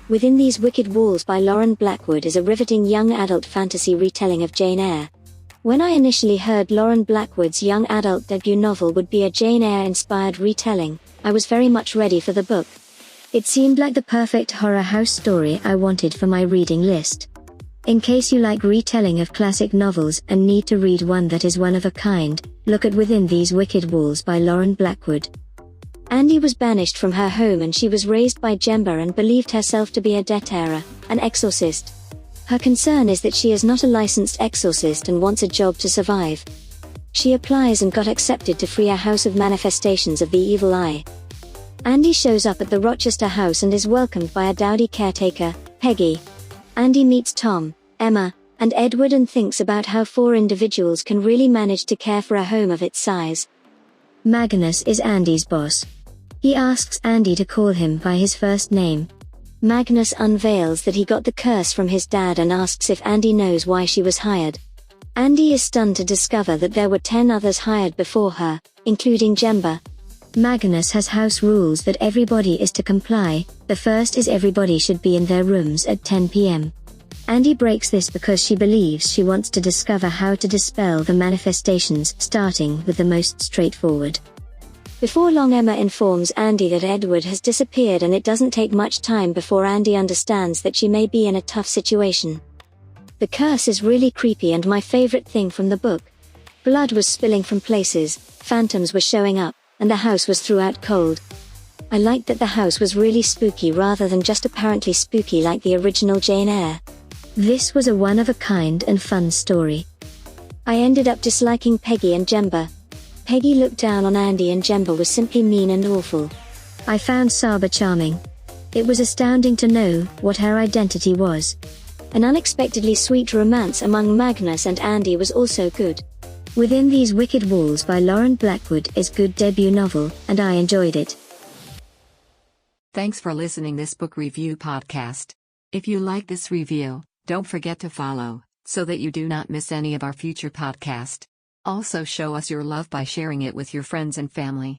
Within These Wicked Walls by Lauren Blackwood is a riveting young adult fantasy retelling of Jane Eyre. When I initially heard Lauren Blackwood's young adult debut novel would be a Jane Eyre-inspired retelling, I was very much ready for the book. It seemed like the perfect horror house story I wanted for my reading list. In case you like retelling of classic novels and need to read one that is one of a kind, look at Within These Wicked Walls by Lauren Blackwood. Andy was banished from her home and she was raised by Jemba and believed herself to be a debtor, an exorcist. Her concern is that she is not a licensed exorcist and wants a job to survive. She applies and got accepted to free a house of manifestations of the evil eye. Andy shows up at the Rochester house and is welcomed by a dowdy caretaker, Peggy. Andy meets Tom, Emma, and Edward and thinks about how 4 individuals can really manage to care for a home of its size. Magnus is Andy's boss. He asks Andy to call him by his first name. Magnus unveils that he got the curse from his dad and asks if Andy knows why she was hired. Andy is stunned to discover that there were 10 others hired before her, including Jemba. Magnus has house rules that everybody is to comply. The first is everybody should be in their rooms at 10 p.m. Andy breaks this because she believes she wants to discover how to dispel the manifestations, starting with the most straightforward. Before long, Emma informs Andy that Edward has disappeared, and it doesn't take much time before Andy understands that she may be in a tough situation. The curse is really creepy and my favorite thing from the book. Blood was spilling from places, phantoms were showing up, and the house was throughout cold. I liked that the house was really spooky rather than just apparently spooky like the original Jane Eyre. This was a one-of-a-kind and fun story. I ended up disliking Peggy and Jemba. Peggy looked down on Andy and Jemba was simply mean and awful. I found Saba charming. It was astounding to know what her identity was. An unexpectedly sweet romance among Magnus and Andy was also good. Within These Wicked Walls by Lauren Blackwood is good debut novel, and I enjoyed it. Thanks for listening this book review podcast. If you like this review, don't forget to follow, so that you do not miss any of our future podcast. Also show us your love by sharing it with your friends and family.